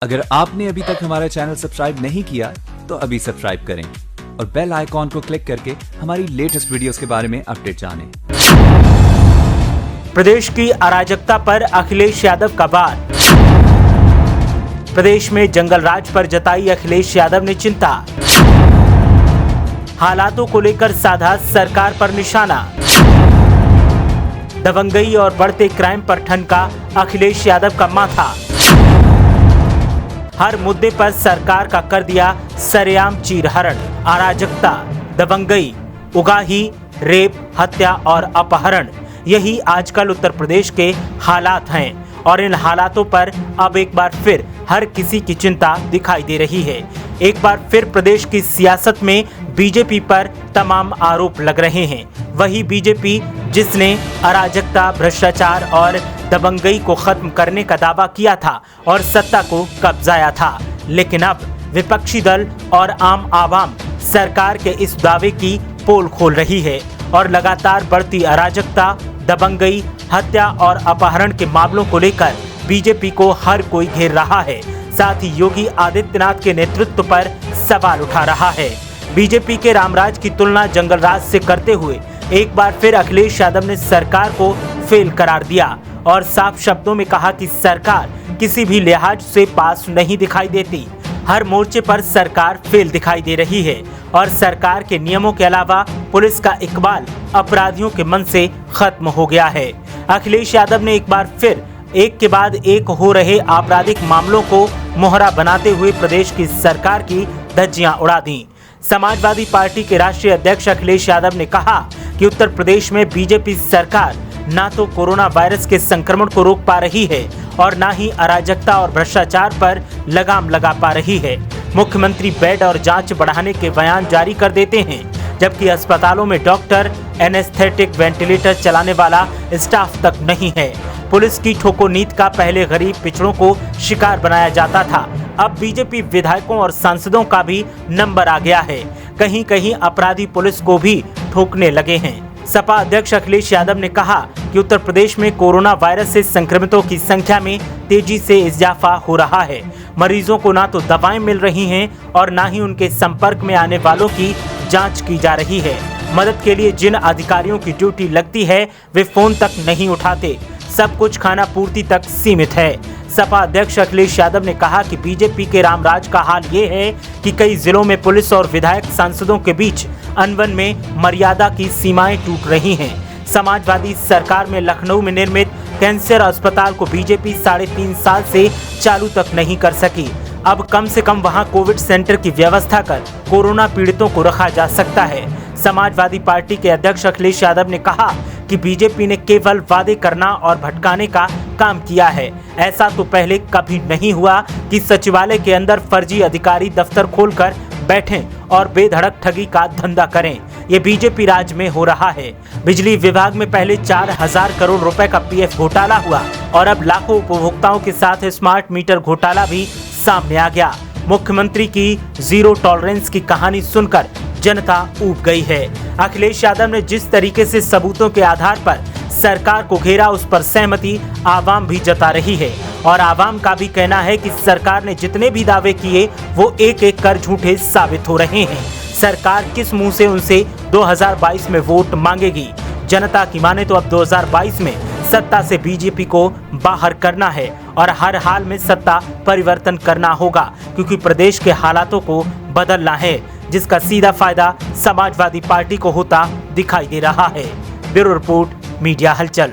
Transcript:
अगर आपने अभी तक हमारा चैनल सब्सक्राइब नहीं किया तो अभी सब्सक्राइब करें और बेल आइकॉन को क्लिक करके हमारी लेटेस्ट वीडियोस के बारे में अपडेट जानें। प्रदेश की अराजकता पर अखिलेश यादव का वार। प्रदेश में जंगल राज पर जताई अखिलेश यादव ने चिंता। हालातों को लेकर साधा सरकार पर निशाना। दबंगई और बढ़ते क्राइम पर ठनका अखिलेश यादव का माथा। हर मुद्दे पर सरकार का कर दिया सरेआम चीरहरण। अराजकता, दबंगई, उगाही, रेप, हत्या और अपहरण, यही आजकल उत्तर प्रदेश के हालात हैं और इन हालातों पर अब एक बार फिर हर किसी की चिंता दिखाई दे रही है। एक बार फिर प्रदेश की सियासत में बीजेपी पर तमाम आरोप लग रहे हैं। वही बीजेपी जिसने अराजकता, भ्रष्टाचार और दबंगई को खत्म करने का दावा किया था और सत्ता को कब्जाया था, लेकिन अब विपक्षी दल और आम आवाम सरकार के इस दावे की पोल खोल रही है और लगातार बढ़ती अराजकता, दबंगई, हत्या और अपहरण के मामलों को लेकर बीजेपी को हर कोई घेर रहा है। साथ ही योगी आदित्यनाथ के नेतृत्व पर सवाल उठा रहा है। बीजेपी के रामराज की तुलना जंगल राज से करते हुए एक बार फिर अखिलेश यादव ने सरकार को फेल करार दिया और साफ शब्दों में कहा कि सरकार किसी भी लिहाज से पास नहीं दिखाई देती। हर मोर्चे पर सरकार फेल दिखाई दे रही है और सरकार के नियमों के अलावा पुलिस का इकबाल अपराधियों के मन से खत्म हो गया है। अखिलेश यादव ने एक बार फिर एक के बाद एक हो रहे आपराधिक मामलों को मोहरा बनाते हुए प्रदेश की सरकार की धज्जियां उड़ा दी। समाजवादी पार्टी के राष्ट्रीय अध्यक्ष अखिलेश यादव ने कहा कि उत्तर प्रदेश में बीजेपी सरकार ना तो कोरोना वायरस के संक्रमण को रोक पा रही है और ना ही अराजकता और भ्रष्टाचार पर लगाम लगा पा रही है। मुख्यमंत्री बेड और जांच बढ़ाने के बयान जारी कर देते हैं, जबकि अस्पतालों में डॉक्टर, एनेस्थेटिक, वेंटिलेटर चलाने वाला स्टाफ तक नहीं है। पुलिस की ठोको नीति का पहले गरीब पिछड़ों को शिकार बनाया जाता था, अब बीजेपी विधायकों और सांसदों का भी नंबर आ गया है। कहीं कहीं अपराधी पुलिस को भी ठोकने लगे हैं। सपा अध्यक्ष अखिलेश यादव ने कहा कि उत्तर प्रदेश में कोरोना वायरस से संक्रमितों की संख्या में तेजी से इजाफा हो रहा है। मरीजों को ना तो दवाएं मिल रही हैं और ना ही उनके संपर्क में आने वालों की जांच की जा रही है। मदद के लिए जिन अधिकारियों की ड्यूटी लगती है वे फोन तक नहीं उठाते। सब कुछ खाना पूर्ति तक सीमित है। सपा अध्यक्ष अखिलेश यादव ने कहा कि बीजेपी के रामराज का हाल ये है कि कई जिलों में पुलिस और विधायक सांसदों के बीच अनबन में मर्यादा की सीमाएं टूट रही हैं। समाजवादी सरकार में लखनऊ में निर्मित कैंसर अस्पताल को बीजेपी 3.5 साल से चालू तक नहीं कर सकी। अब कम से कम वहां कोविड सेंटर की व्यवस्था कर कोरोना पीड़ितों को रखा जा सकता है। समाजवादी पार्टी के अध्यक्ष अखिलेश यादव ने कहा कि बीजेपी ने केवल वादे करना और भटकाने का काम किया है। ऐसा तो पहले कभी नहीं हुआ कि सचिवालय के अंदर फर्जी अधिकारी दफ्तर खोलकर बैठें और बेधड़क ठगी का धंधा करें। ये बीजेपी राज में हो रहा है। बिजली विभाग में पहले 4,000 करोड़ रुपए का पीएफ घोटाला हुआ और अब लाखों उपभोक्ताओं के साथ स्मार्ट मीटर घोटाला भी सामने आ गया। मुख्यमंत्री की जीरो टॉलरेंस की कहानी सुनकर जनता ऊब गई है। अखिलेश यादव ने जिस तरीके से सबूतों के आधार पर सरकार को घेरा, उस पर सहमति आवाम भी जता रही है और आवाम का भी कहना है कि सरकार ने जितने भी दावे किए वो एक एक कर झूठे साबित हो रहे हैं। सरकार किस मुंह से उनसे 2022 में वोट मांगेगी? जनता की माने तो अब 2022 में सत्ता से बीजेपी को बाहर करना है और हर हाल में सत्ता परिवर्तन करना होगा, क्योंकि प्रदेश के हालातों को बदलना है, जिसका सीधा फायदा समाजवादी पार्टी को होता दिखाई दे रहा है। ब्यूरो रिपोर्ट, मीडिया हलचल।